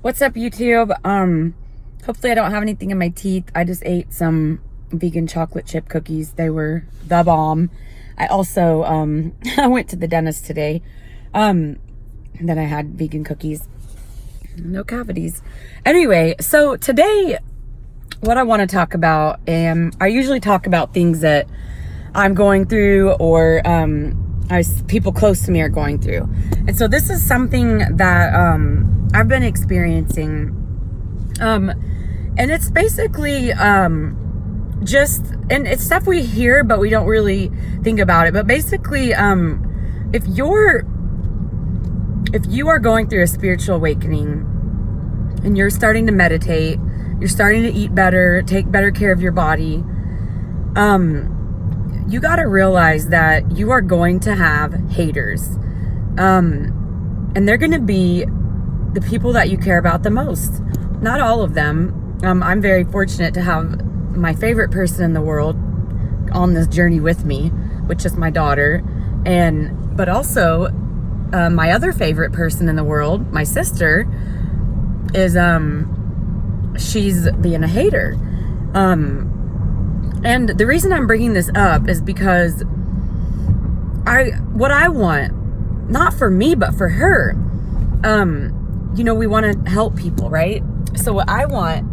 What's up, YouTube? Hopefully I don't have anything in my teeth. I just ate some vegan chocolate chip cookies. They were the bomb. I also, I went to the dentist today. And then I had vegan cookies. No cavities. Anyway, so today, what I want to talk about, I usually talk about things that I'm going through or people close to me are going through. And so this is something that I've been experiencing. And it's basically and it's stuff we hear, but we don't really think about it. But basically, if you are going through a spiritual awakening and you're starting to meditate, you're starting to eat better, take better care of your body, you got to realize that you are going to have haters. And they're going to be the people that you care about the most. Not all of them. I'm very fortunate to have my favorite person in the world on this journey with me, which is my daughter. But also, my other favorite person in the world, my sister, is, she's being a hater. And the reason I'm bringing this up is because what I want, not for me, but for her, we want to help people, right? So what I want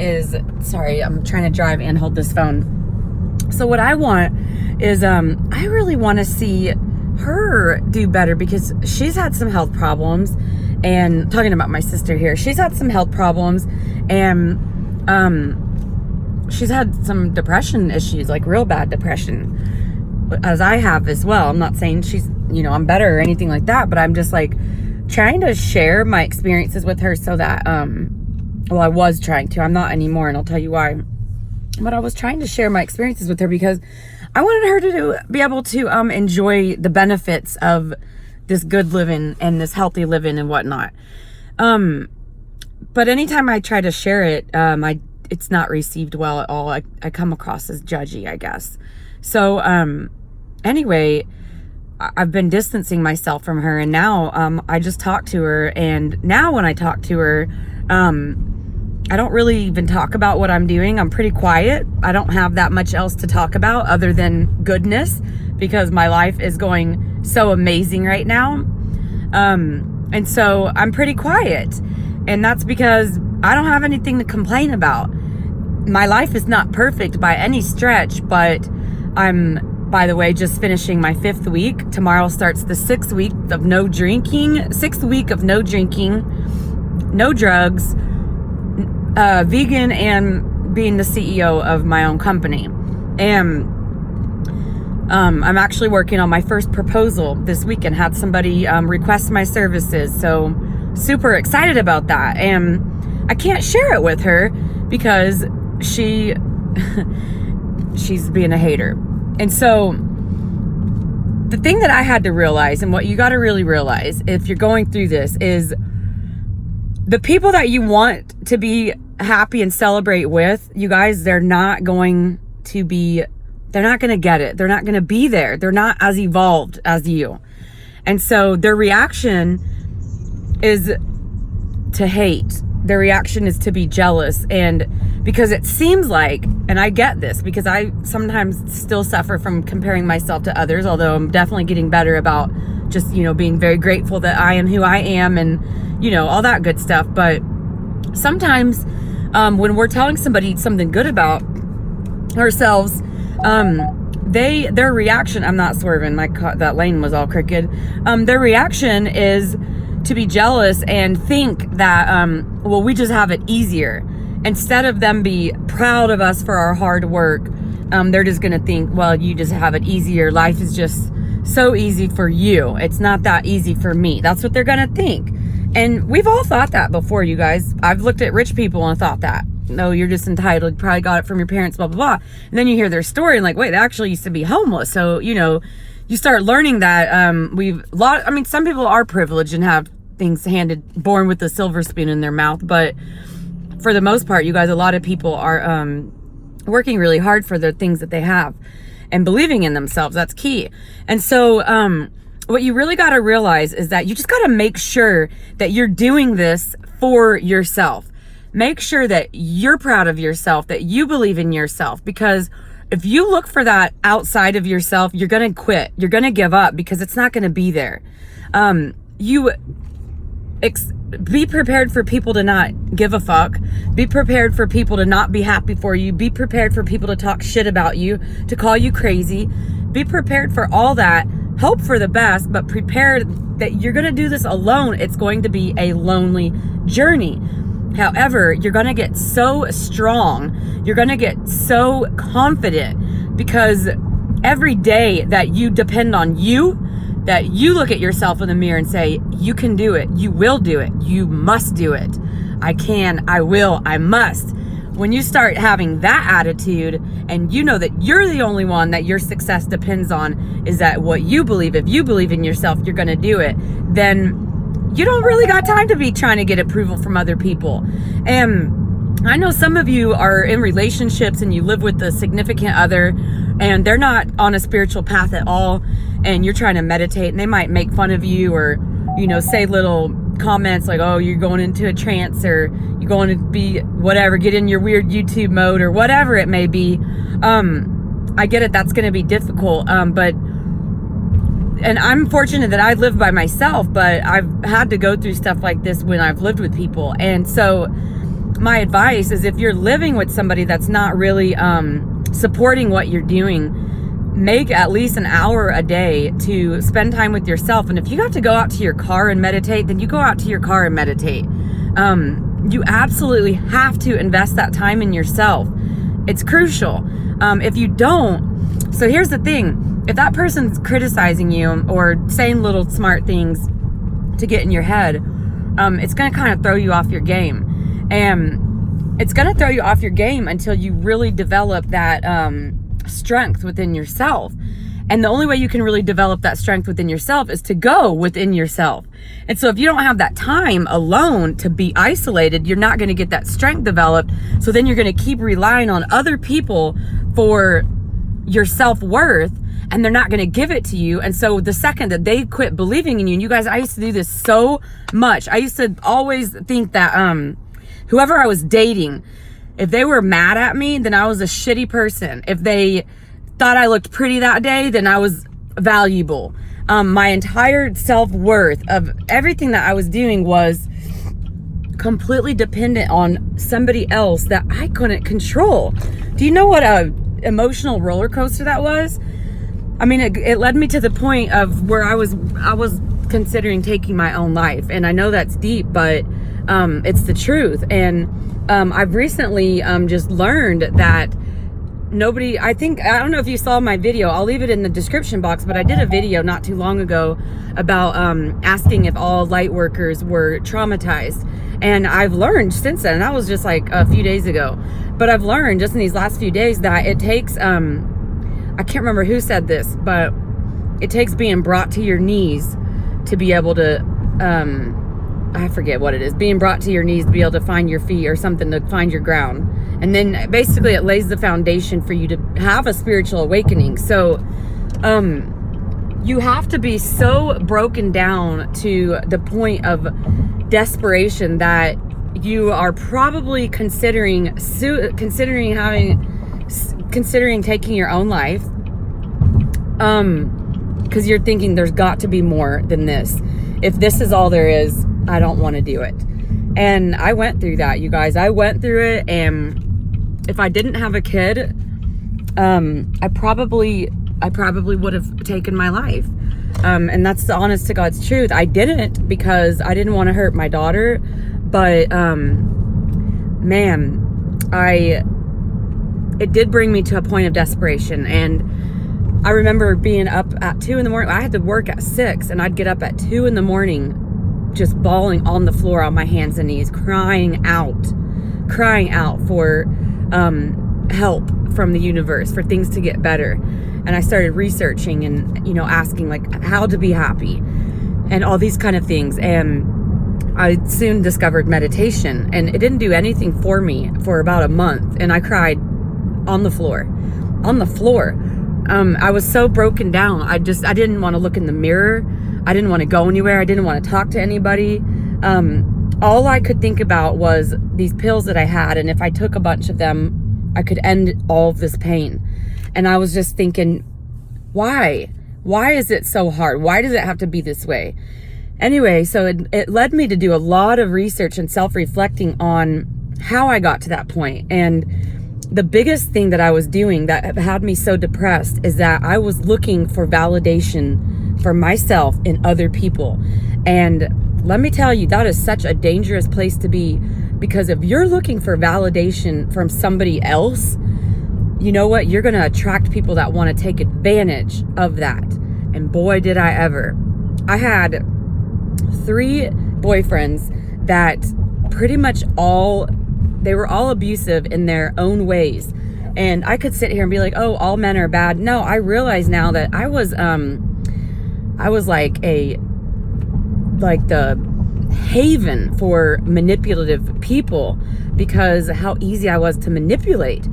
is, sorry, I'm trying to drive and hold this phone. So what I want is, I really want to see her do better because she's had some health problems. And talking about my sister here, she's had some health problems and, she's had some depression issues, like real bad depression, as I have as well. I'm not saying she's, I'm better or anything like that, but I'm just like trying to share my experiences with her so that, I was trying to, I'm not anymore, and I'll tell you why. But I was trying to share my experiences with her because I wanted her to be able to enjoy the benefits of this good living and this healthy living and whatnot. But anytime I try to share it, it's not received well at all. I come across as judgy, I guess. So, anyway, I've been distancing myself from her, and now, I just talked to her, and now when I talk to her, I don't really even talk about what I'm doing. I'm pretty quiet. I don't have that much else to talk about other than goodness because my life is going so amazing right now. And so I'm pretty quiet, and that's because I don't have anything to complain about. My life is not perfect by any stretch, but I'm, by the way, just finishing my 5th week. Tomorrow starts the 6th week of no drinking, no drugs, vegan, and being the CEO of my own company. And I'm actually working on my first proposal this weekend. Had somebody request my services, so super excited about that. And I can't share it with her because she's being a hater. And so the thing that I had to realize, and what you got to really realize if you're going through this, is the people that you want to be happy and celebrate with, you guys, they're not going to get it. They're not going to be there. They're not as evolved as you. And so their reaction is to hate. Their reaction is to be jealous. And because it seems like, and I get this because I sometimes still suffer from comparing myself to others, although I'm definitely getting better about just, being very grateful that I am who I am and, all that good stuff. But sometimes when we're telling somebody something good about ourselves, their reaction, I'm not swerving, that lane was all crooked. Their reaction is to be jealous and think that, we just have it easier. Instead of them be proud of us for our hard work, they're just going to think, well, you just have it easier. Life is just so easy for you. It's not that easy for me. That's what they're going to think. And we've all thought that before, you guys. I've looked at rich people and thought that. No, you're just entitled. You probably got it from your parents, blah, blah, blah. And then you hear their story and like, wait, they actually used to be homeless. So, you start learning that some people are privileged and have things born with a silver spoon in their mouth. But for the most part, you guys, a lot of people are working really hard for the things that they have and believing in themselves. That's key. And so what you really got to realize is that you just got to make sure that you're doing this for yourself. Make sure that you're proud of yourself, that you believe in yourself, because if you look for that outside of yourself, you're going to quit. You're going to give up because it's not going to be there. Be prepared for people to not give a fuck. Be prepared for people to not be happy for you. Be prepared for people to talk shit about you, to call you crazy. Be prepared for all that. Hope for the best, but prepare that you're going to do this alone. It's going to be a lonely journey. However, you're going to get so strong. You're going to get so confident because every day that you depend on you, that you look at yourself in the mirror and say, you can do it. You will do it. You must do it. I can, I will, I must. When you start having that attitude and you know that you're the only one that your success depends on, is that what you believe. If you believe in yourself, you're going to do it. Then you don't really got time to be trying to get approval from other people. And I know some of you are in relationships and you live with a significant other and they're not on a spiritual path at all, and you're trying to meditate and they might make fun of you or, say little comments like, oh, you're going into a trance, or you're going to be whatever, get in your weird YouTube mode or whatever it may be. I get it. That's going to be difficult. And I'm fortunate that I live by myself, but I've had to go through stuff like this when I've lived with people. And so my advice is, if you're living with somebody that's not really supporting what you're doing, make at least an hour a day to spend time with yourself. And if you got to go out to your car and meditate, then you go out to your car and meditate. You absolutely have to invest that time in yourself. It's crucial. If you don't, so here's the thing. If that person's criticizing you or saying little smart things to get in your head, it's going to kind of throw you off your game. And it's going to throw you off your game until you really develop that strength within yourself. And the only way you can really develop that strength within yourself is to go within yourself. And so if you don't have that time alone to be isolated, you're not going to get that strength developed. So then you're going to keep relying on other people for your self-worth, and they're not going to give it to you. And so the second that they quit believing in you, and you guys, I used to do this so much. I used to always think that whoever I was dating, if they were mad at me, then I was a shitty person. If they thought I looked pretty that day, then I was valuable. My entire self-worth of everything that I was doing was completely dependent on somebody else that I couldn't control. Do you know what a emotional roller coaster that was? I mean, it led me to the point of where I was considering taking my own life. And I know that's deep, but it's the truth. And I've recently just learned that I don't know if you saw my video. I'll leave it in the description box, but I did a video not too long ago about asking if all light workers were traumatized. And I've learned since then, and that was just like a few days ago, but I've learned just in these last few days that it takes, I can't remember who said this, but it takes being brought to your knees to be able to, I forget what it is, being brought to your knees to be able to find your feet or something, to find your ground. And then basically it lays the foundation for you to have a spiritual awakening. So you have to be so broken down to the point of desperation that you are probably considering taking your own life, because you're thinking there's got to be more than this. If this is all there is, I don't want to do it. And I went through that, you guys. I went through it, and if I didn't have a kid, I probably would have taken my life. And that's the honest to God's truth. I didn't, because I didn't want to hurt my daughter, but man, it did bring me to a point of desperation. And I remember being up at 2 a.m. I had to work at 6, and I'd get up at 2 a.m. just bawling on the floor on my hands and knees, crying out for help from the universe, for things to get better. And I started researching and, asking like how to be happy and all these kind of things. And I soon discovered meditation, and it didn't do anything for me for about a month. And I cried on the floor. I was so broken down. I didn't want to look in the mirror. I didn't want to go anywhere. I didn't want to talk to anybody. all I could think about was these pills that I had, and if I took a bunch of them, I could end all of this pain. And I was just thinking, why? Why is it so hard? Why does it have to be this way? Anyway, so it led me to do a lot of research and self-reflecting on how I got to that point. And the biggest thing that I was doing that had me so depressed is that I was looking for validation for myself in other people. And let me tell you, that is such a dangerous place to be, because if you're looking for validation from somebody else, you know what? You're going to attract people that want to take advantage of that. And boy, did I ever. I had 3 boyfriends that pretty much they were all abusive in their own ways. And I could sit here and be like, oh, all men are bad. No, I realize now that I was like the haven for manipulative people, because how easy I was to manipulate.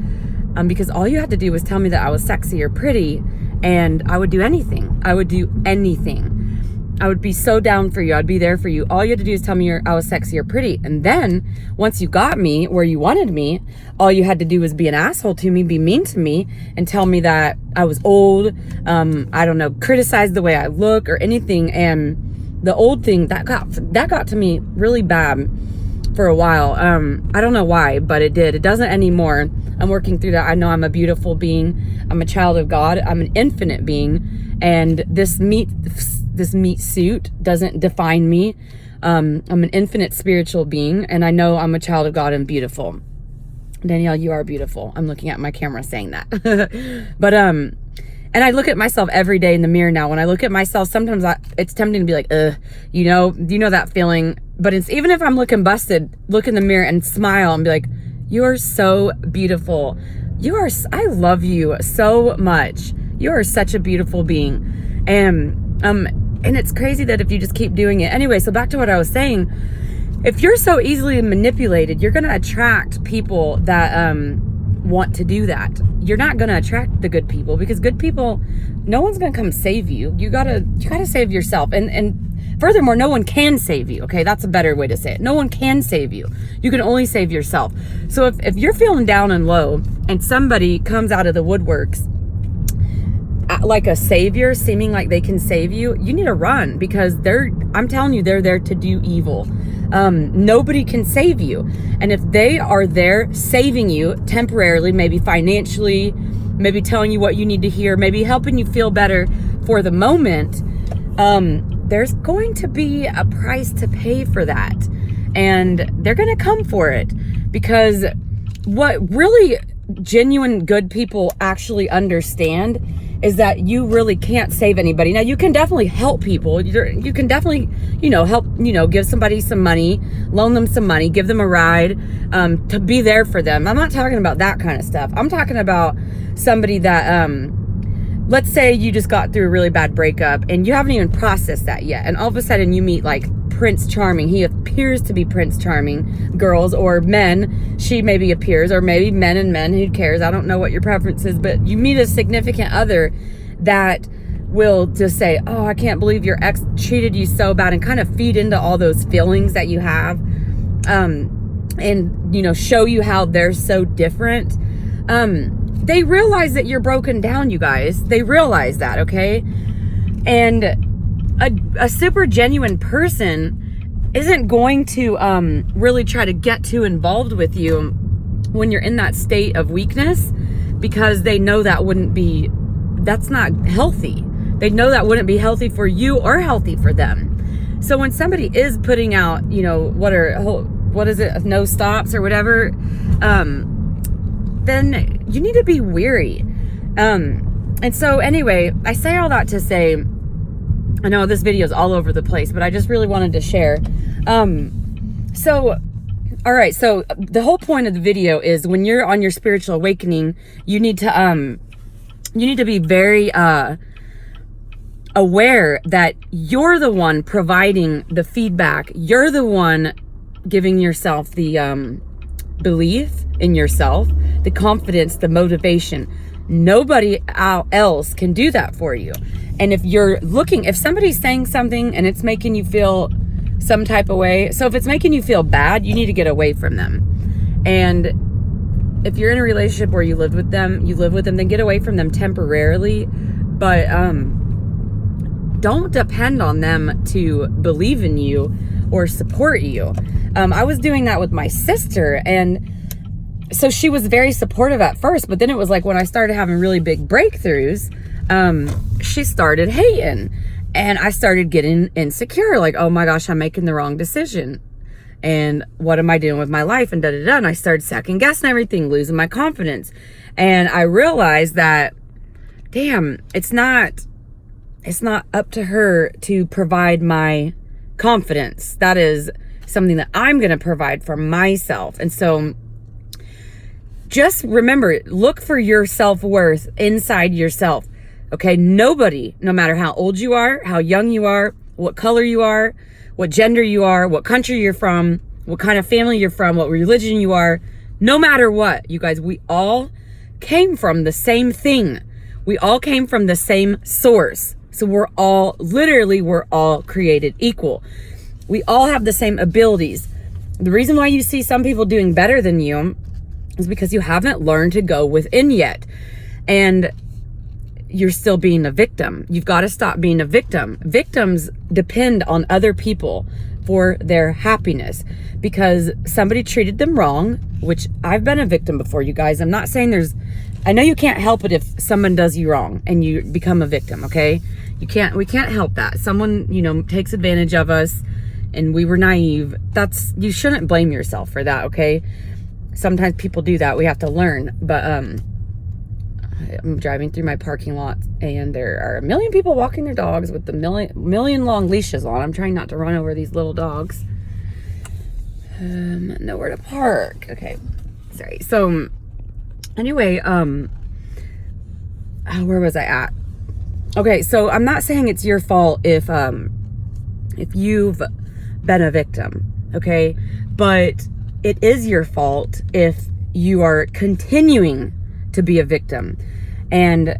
Because all you had to do was tell me that I was sexy or pretty, and I would do anything. I would do anything. I would be so down for you. I'd be there for you. All you had to do is tell me I was sexy or pretty. And then once you got me where you wanted me, all you had to do was be an asshole to me, be mean to me, and tell me that I was old. I don't know, criticize the way I look or anything. And the old thing that got to me really bad for a while. I don't know why, but it did. It doesn't anymore. I'm working through that. I know I'm a beautiful being. I'm a child of God. I'm an infinite being. And this meat suit doesn't define me. I'm an infinite spiritual being, and I know I'm a child of God and beautiful. Danielle, you are beautiful. I'm looking at my camera saying that. But and I look at myself every day in the mirror now. When I look at myself, sometimes it's tempting to be like, you know that feeling. But it's, even if I'm looking busted, look in the mirror and smile and be like, you are so beautiful. I love you so much. You are such a beautiful being. And it's crazy that if you just keep doing it. Anyway, so back to what I was saying. If you're so easily manipulated, you're going to attract people that want to do that. You're not going to attract the good people, because good people, no one's going to come save you. You got to save yourself. And furthermore, no one can save you. Okay, that's a better way to say it. No one can save you. You can only save yourself. So if you're feeling down and low and somebody comes out of the woodworks like a savior, seeming like they can save you, you need to run, because I'm telling you, they're there to do evil. Nobody can save you. And if they are there saving you temporarily, maybe financially, maybe telling you what you need to hear, maybe helping you feel better for the moment, there's going to be a price to pay for that. And they're going to come for it, because what really genuine good people actually understand is that you really can't save anybody. Now, you can definitely help people. You can definitely, help, give somebody some money, loan them some money, give them a ride, to be there for them. I'm not talking about that kind of stuff. I'm talking about somebody that, let's say you just got through a really bad breakup and you haven't even processed that yet. And all of a sudden you meet like Prince Charming. He appears to be Prince Charming. Girls or men, she maybe appears, or maybe men and men, who cares? I don't know what your preference is, but you meet a significant other that will just say, oh, I can't believe your ex treated you so bad, and kind of feed into all those feelings that you have, and show you how they're so different. They realize that you're broken down, you guys. They realize that, okay? And a super genuine person isn't going to really try to get too involved with you when you're in that state of weakness, because they know that's not healthy. They know that wouldn't be healthy for you or healthy for them. So when somebody is putting out, what is it, no stops or whatever, then you need to be weary. And so anyway, I say all that to say, I know this video is all over the place, but I just really wanted to share. All right. So the whole point of the video is, when you're on your spiritual awakening, you need to be very, aware that you're the one providing the feedback. You're the one giving yourself the, belief in yourself, the confidence, the motivation. Nobody else can do that for you. And if somebody's saying something and it's making you feel some type of way. So if it's making you feel bad, you need to get away from them. And if you're in a relationship where you live with them, then get away from them temporarily. But don't depend on them to believe in you or support you. I was doing that with my sister, and so she was very supportive at first, but then it was like when I started having really big breakthroughs, she started hating, and I started getting insecure, like, oh my gosh, I'm making the wrong decision, and what am I doing with my life, and da-da-da, and I started second guessing everything, losing my confidence, and I realized that, damn, it's not up to her to provide my confidence. That is something that I'm going to provide for myself. And so just remember, look for your self-worth inside yourself. Okay? Nobody, no matter how old you are, how young you are, what color you are, what gender you are, what country you're from, what kind of family you're from, what religion you are, no matter what, you guys, we all came from the same thing. We all came from the same source. So we're all created equal. We all have the same abilities. The reason why you see some people doing better than you is because you haven't learned to go within yet. And you're still being a victim. You've got to stop being a victim. Victims depend on other people for their happiness because somebody treated them wrong, which I've been a victim before, you guys. I'm not saying I know you can't help it if someone does you wrong and you become a victim, okay? We can't help that. Someone, takes advantage of us and we were naive. You shouldn't blame yourself for that, okay? Sometimes people do that. We have to learn. But I'm driving through my parking lot and there are a million people walking their dogs with the million long leashes on. I'm trying not to run over these little dogs. Nowhere to park. Okay. Sorry. So anyway, where was I at? Okay, so I'm not saying it's your fault if you've been a victim, okay? But it is your fault if you are continuing to be a victim. And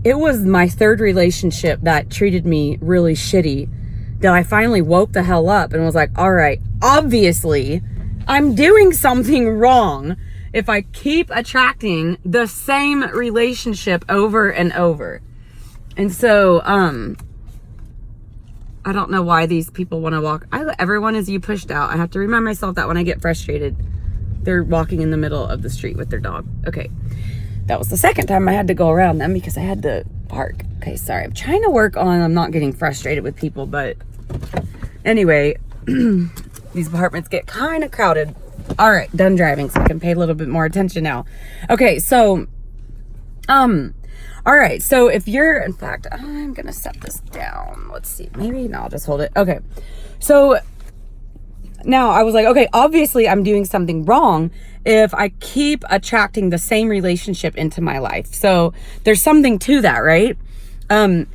it was my third relationship that treated me really shitty that I finally woke the hell up and was like, all right, obviously I'm doing something wrong if I keep attracting the same relationship over and over. And so, I don't know why these people want to walk. Everyone is you pushed out. I have to remind myself that when I get frustrated, they're walking in the middle of the street with their dog. Okay. That was the second time I had to go around them because I had to park. Okay, sorry. I'm trying to work on, I'm not getting frustrated with people, but anyway, these apartments get kind of crowded. All right, done driving so I can pay a little bit more attention now. Okay, so, all right, so if you're, in fact, I'm going to set this down. Let's see. Maybe, no, I'll just hold it. Okay. So now I was like, okay, obviously I'm doing something wrong if I keep attracting the same relationship into my life. So there's something to that, right? And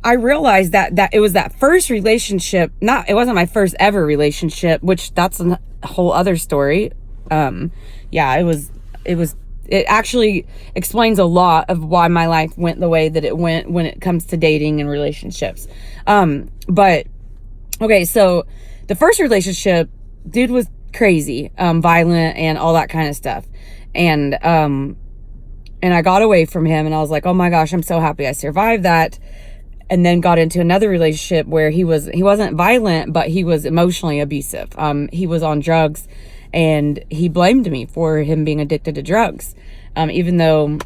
I realized that it was that first relationship, it wasn't my first ever relationship, which that's a whole other story. It actually explains a lot of why my life went the way that it went when it comes to dating and relationships. But okay, so the first relationship, dude was crazy, violent and all that kind of stuff. And I got away from him and I was like, oh my gosh, I'm so happy I survived that. And then got into another relationship where he wasn't violent, but he was emotionally abusive. He was on drugs and he blamed me for him being addicted to drugs. Even though,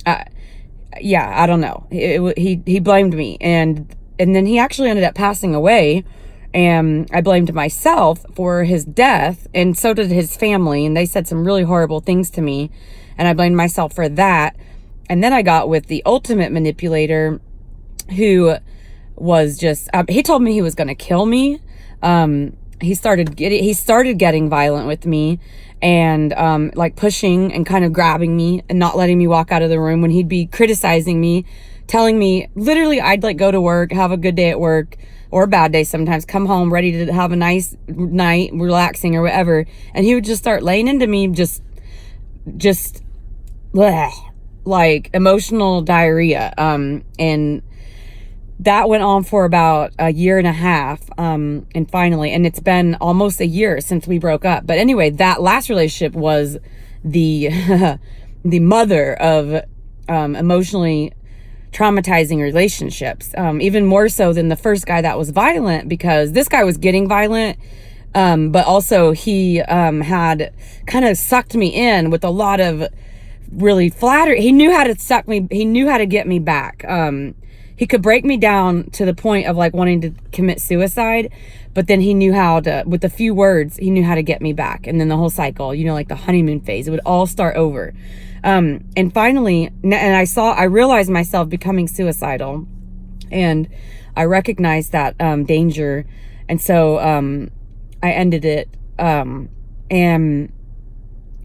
I don't know. He blamed me. And then he actually ended up passing away. And I blamed myself for his death. And so did his family. And they said some really horrible things to me. And I blamed myself for that. And then I got with the ultimate manipulator who was just, he told me he was going to kill me. He started getting violent with me and, like pushing and kind of grabbing me and not letting me walk out of the room when he'd be criticizing me, telling me literally I'd like go to work, have a good day at work or a bad day sometimes, come home ready to have a nice night, relaxing or whatever. And he would just start laying into me, just bleh, like emotional diarrhea. And that went on for about a year and a half. And finally, and it's been almost a year since we broke up. But anyway, that last relationship was the, the mother of, emotionally traumatizing relationships, even more so than the first guy that was violent, because this guy was getting violent. But also he, had kind of sucked me in with a lot of really flattery. He knew how to suck me. He knew how to get me back. He could break me down to the point of like wanting to commit suicide, but then he knew how to, with a few words, he knew how to get me back. And then the whole cycle, you know, like the honeymoon phase, it would all start over. And finally, and I realized myself becoming suicidal, and I recognized that, danger. And so, I ended it. And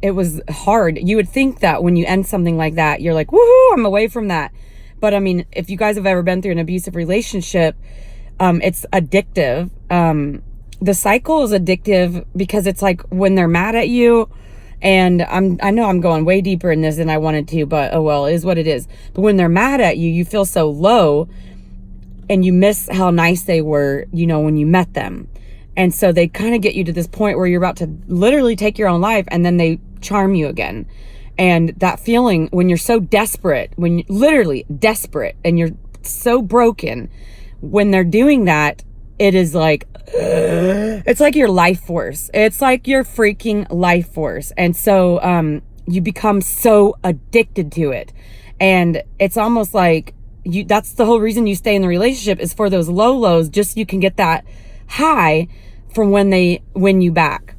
it was hard. You would think that when you end something like that, you're like, woohoo, I'm away from that. But I mean, if you guys have ever been through an abusive relationship, it's addictive. The cycle is addictive because it's like when they're mad at you, and I know I'm going way deeper in this than I wanted to, but oh well, it is what it is. But when they're mad at you, you feel so low, and you miss how nice they were, you know, when you met them. And so they kind of get you to this point where you're about to literally take your own life, and then they charm you again. And that feeling when you're so desperate, when you're literally desperate and you're so broken, when they're doing that, it is like, it's like your life force. It's like your freaking life force. And so, you become so addicted to it. And it's almost like that's the whole reason you stay in the relationship, is for those low lows, just so you can get that high from when they win you back.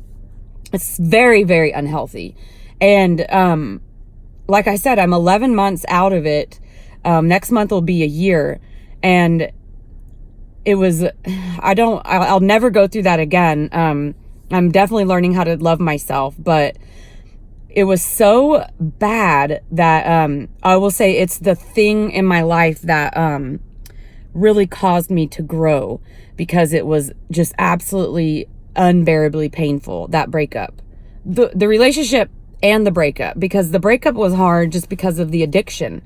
It's very, very unhealthy. And like I said, I'm 11 months out of it. Next month will be a year. And it was, I'll never go through that again. I'm definitely learning how to love myself, but it was so bad that I will say it's the thing in my life that really caused me to grow, because it was just absolutely unbearably painful, that breakup. The relationship and the breakup, because the breakup was hard just because of the addiction.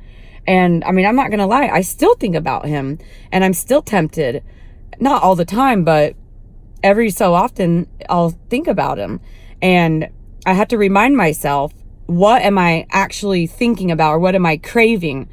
And I mean, I'm not gonna lie, I still think about him, and I'm still tempted, not all the time, but every so often I'll think about him. And I have to remind myself, what am I actually thinking about, or what am I craving?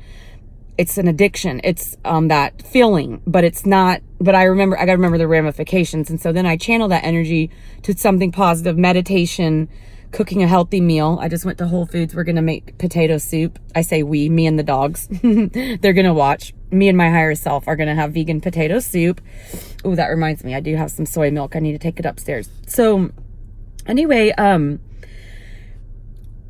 It's an addiction. It's that feeling, but it's not, but I gotta remember the ramifications. And so then I channel that energy to something positive, meditation, cooking a healthy meal. I just went to Whole Foods. We're going to make potato soup. I say we, me and the dogs. They're going to watch. Me and my higher self are going to have vegan potato soup. Oh, that reminds me, I do have some soy milk. I need to take it upstairs. So anyway,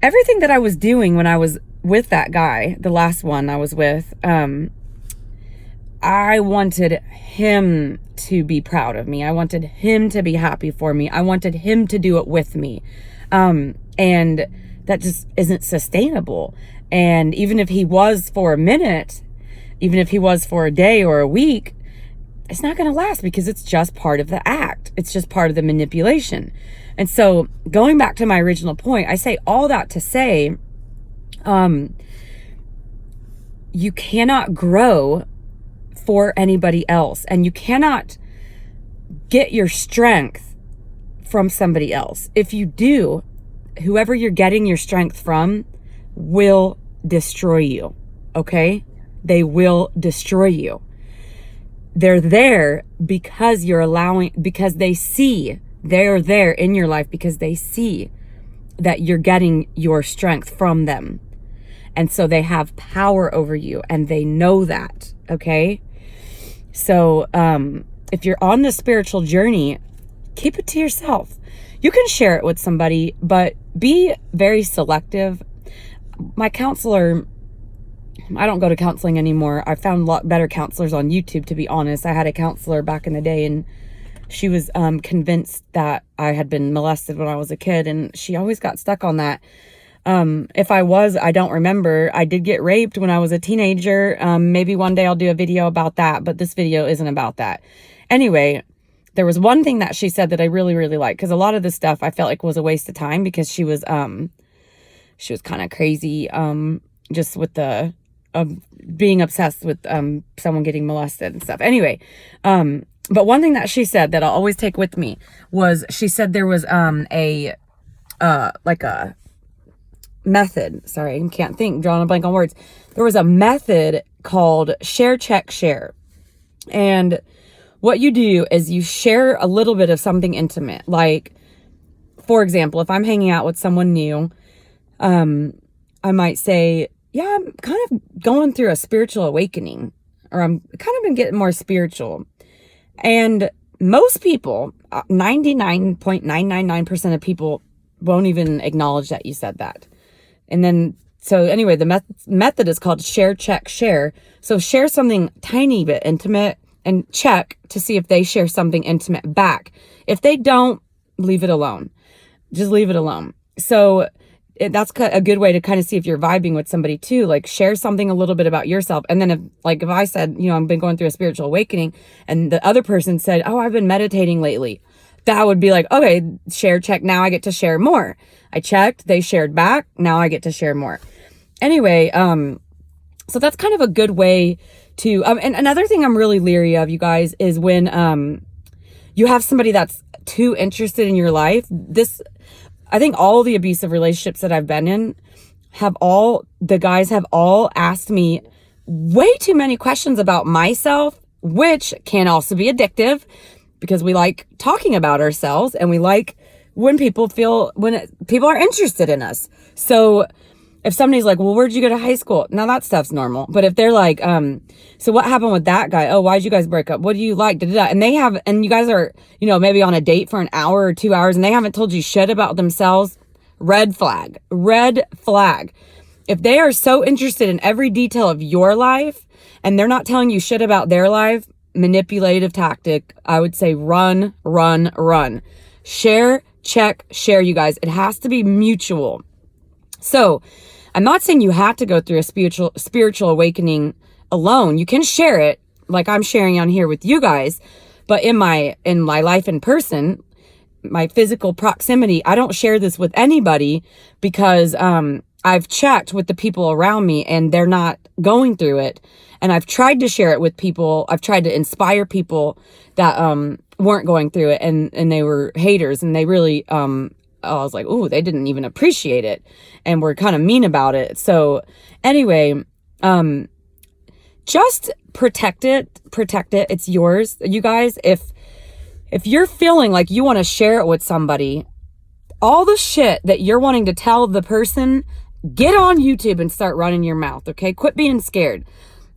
everything that I was doing when I was with that guy, the last one I was with, I wanted him to be proud of me. I wanted him to be happy for me. I wanted him to do it with me. And that just isn't sustainable. And even if he was for a minute, even if he was for a day or a week, it's not going to last, because it's just part of the act. It's just part of the manipulation. And so going back to my original point, I say all that to say, you cannot grow for anybody else, and you cannot get your strength from somebody else. If you do, whoever you're getting your strength from will destroy you. Okay? They will destroy you. They're there because because they see, they're there in your life because they see that you're getting your strength from them. And so they have power over you, and they know that. Okay? So, if you're on the spiritual journey, keep it to yourself. You can share it with somebody, but be very selective. My counselor, I don't go to counseling anymore. I found a lot better counselors on YouTube, to be honest. I had a counselor back in the day, and she was convinced that I had been molested when I was a kid, and she always got stuck on that. If I was, I don't remember. I did get raped when I was a teenager. Maybe one day I'll do a video about that, but this video isn't about that. Anyway, there was one thing that she said that I really, really liked, because a lot of the stuff I felt like was a waste of time, because she was kind of crazy, just with the being obsessed with someone getting molested and stuff. Anyway, but one thing that she said that I'll always take with me was, she said there was a method. Sorry, I can't think, drawing a blank on words. There was a method called share, check, share. And what you do is you share a little bit of something intimate. Like, for example, if I'm hanging out with someone new, I might say, yeah, I'm kind of going through a spiritual awakening, or I'm kind of been getting more spiritual. And most people, 99.999% of people won't even acknowledge that you said that. And then, so anyway, the method is called share, check, share. So share something tiny bit intimate and check to see if they share something intimate back. If they don't, leave it alone. Just leave it alone. So that's a good way to kind of see if you're vibing with somebody too. Like, share something a little bit about yourself. And then if I said, I've been going through a spiritual awakening, and the other person said, oh, I've been meditating lately, that would be like, okay, share, check. Now I get to share more. I checked, they shared back. Now I get to share more. Anyway, so that's kind of a good way to, and another thing I'm really leery of, you guys, is when, you have somebody that's too interested in your life. I think all the abusive relationships that I've been in the guys have all asked me way too many questions about myself, which can also be addictive, because we like talking about ourselves, and we like when people are interested in us. So if somebody's like, well, where'd you go to high school? Now that stuff's normal. But if they're like, so what happened with that guy? Oh, why'd you guys break up? What do you like? Da-da-da. And you guys are, maybe on a date for an hour or 2 hours, and they haven't told you shit about themselves. Red flag. Red flag. If they are so interested in every detail of your life and they're not telling you shit about their life, manipulative tactic, I would say run, run, run. Share, check, share, you guys. It has to be mutual. So I'm not saying you have to go through a spiritual awakening alone. You can share it like I'm sharing on here with you guys. But in my life in person, my physical proximity, I don't share this with anybody, because I've checked with the people around me and they're not going through it. And I've tried to share it with people. I've tried to inspire people that weren't going through it, and they were haters, and they really I was like, ooh, they didn't even appreciate it, and were kind of mean about it. So anyway, just protect it. It's yours. You guys, if you're feeling like you want to share it with somebody, all the shit that you're wanting to tell the person, get on YouTube and start running your mouth. Okay. Quit being scared.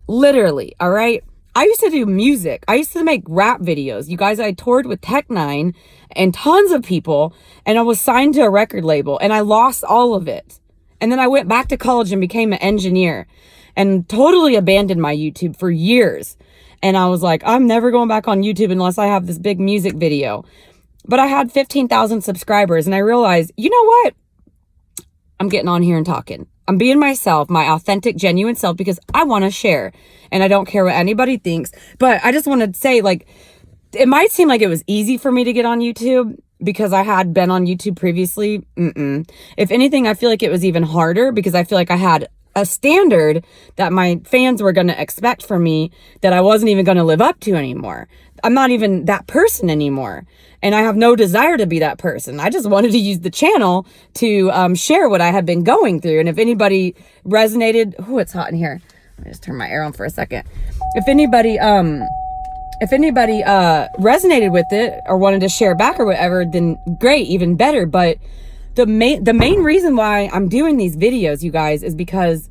Literally. All right. I used to do music. I used to make rap videos. You guys, I toured with Tech9 and tons of people, and I was signed to a record label, and I lost all of it. And then I went back to college and became an engineer, and totally abandoned my YouTube for years. And I was like, I'm never going back on YouTube unless I have this big music video. But I had 15,000 subscribers, and I realized, you know what? I'm getting on here and talking. I'm being myself, my authentic, genuine self, because I want to share, and I don't care what anybody thinks. But I just want to say, like, it might seem like it was easy for me to get on YouTube because I had been on YouTube previously. If anything, I feel like it was even harder, because I feel like I had a standard that my fans were going to expect from me that I wasn't even going to live up to anymore. I'm not even that person anymore. And I have no desire to be that person. I just wanted to use the channel to share what I had been going through. And if anybody resonated, it's hot in here. Let me just turn my air on for a second. If anybody resonated with it or wanted to share back or whatever, then great, even better. But the main reason why I'm doing these videos, you guys, is because,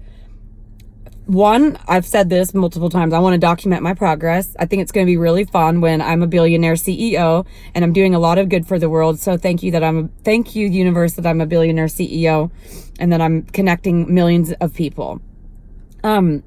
one, I've said this multiple times, I want to document my progress. I think it's going to be really fun when I'm a billionaire CEO and I'm doing a lot of good for the world. So thank you, universe, that I'm a billionaire CEO and that I'm connecting millions of people. I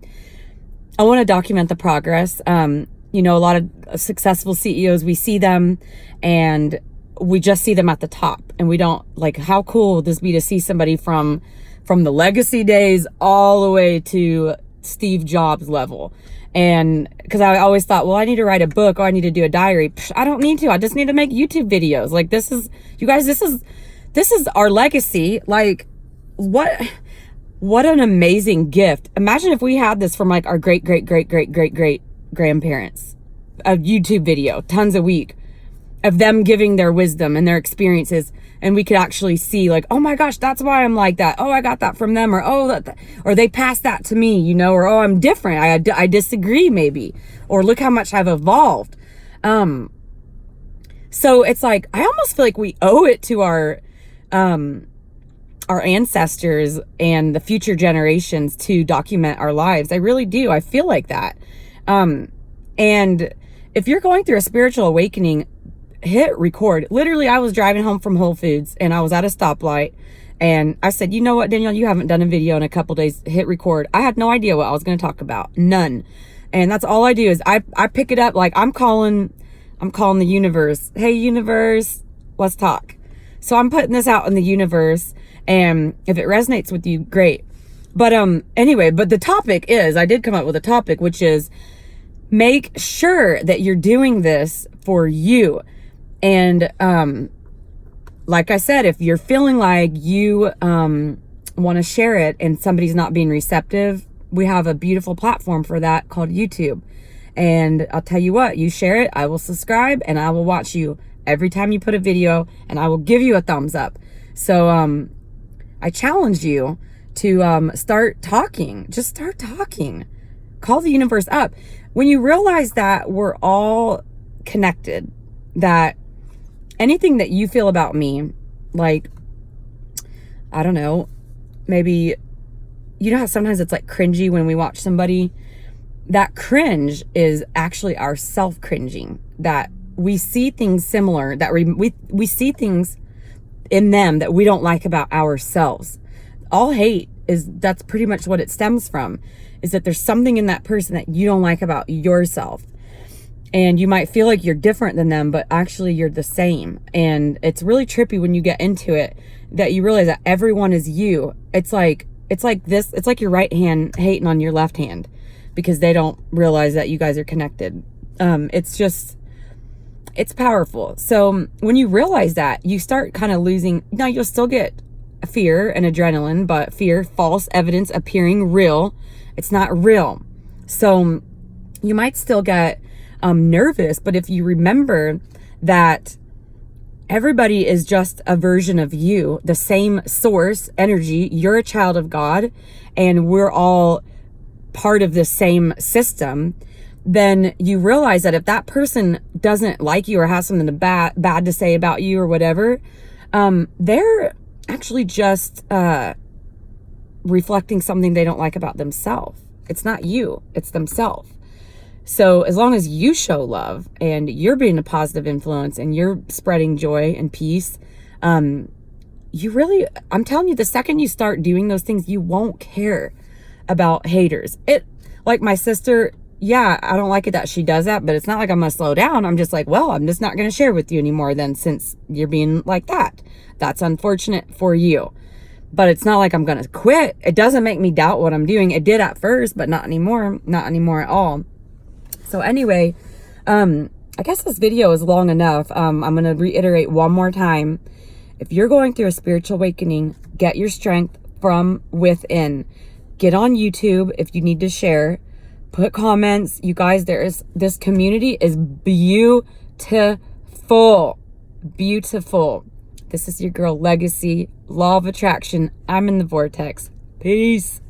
want to document the progress. A lot of successful CEOs, we see them and we just see them at the top, and we don't, like, how cool would this be to see somebody from the Lega-C days all the way to Steve Jobs level? And because I always thought, well, I need to write a book, or I need to do a diary. I don't need to. I just need to make YouTube videos. Like, this is, you guys, this is our legacy. Like, what? what an amazing gift. Imagine if we had this from like our great grandparents. A YouTube video, tons a week, of them giving their wisdom and their experiences, and we could actually see like, oh my gosh, that's why I'm like that. Oh, I got that from them, or oh, or they passed that to me, you know, or oh, I'm different. I disagree maybe, or look how much I've evolved. So it's like, I almost feel like we owe it to our ancestors and the future generations to document our lives. I really do. I feel like that. And if you're going through a spiritual awakening, hit record. Literally, I was driving home from Whole Foods and I was at a stoplight and I said, you know what, Danielle, you haven't done a video in a couple days. Hit record. I had no idea what I was going to talk about. None. And that's all I do is I pick it up like I'm calling the universe. Hey, universe, let's talk. So I'm putting this out in the universe, and if it resonates with you, great. But anyway, but the topic is, I did come up with a topic, which is make sure that you're doing this for you. And like I said, if you're feeling like you want to share it and somebody's not being receptive, we have a beautiful platform for that called YouTube. And I'll tell you what, you share it, I will subscribe, and I will watch you every time you put a video, and I will give you a thumbs up. So I challenge you to start talking. Just start talking. Call the universe up. When you realize that we're all connected, that anything that you feel about me, like, I don't know, maybe, you know how sometimes it's like cringy when we watch somebody? That cringe is actually our self-cringing, that we see things similar, that we see things in them that we don't like about ourselves. All hate that's pretty much what it stems from, is that there's something in that person that you don't like about yourself. And you might feel like you're different than them, but actually you're the same. And it's really trippy when you get into it, that you realize that everyone is you. It's like your right hand hating on your left hand because they don't realize that you guys are connected. It's powerful. So when you realize that, you start kind of losing. Now you'll still get fear and adrenaline, but fear, false evidence appearing real. It's not real. So you might still get nervous, but if you remember that everybody is just a version of you, the same source energy, you're a child of God, and we're all part of the same system, then you realize that if that person doesn't like you or has something bad to say about you or whatever, they're actually just reflecting something they don't like about themselves. It's not you, it's themselves. So as long as you show love and you're being a positive influence and you're spreading joy and peace, I'm telling you, the second you start doing those things, you won't care about haters. Like my sister, yeah, I don't like it that she does that, but it's not like I'm going to slow down. I'm just like, well, I'm just not going to share with you anymore then, since you're being like that. That's unfortunate for you. But it's not like I'm going to quit. It doesn't make me doubt what I'm doing. It did at first, but not anymore. Not anymore at all. So anyway, I guess this video is long enough. I'm going to reiterate one more time. If you're going through a spiritual awakening, get your strength from within. Get on YouTube if you need to share. Put comments. You guys, this community is beautiful. Beautiful. This is your girl Lega-C, Law of Attraction. I'm in the vortex. Peace.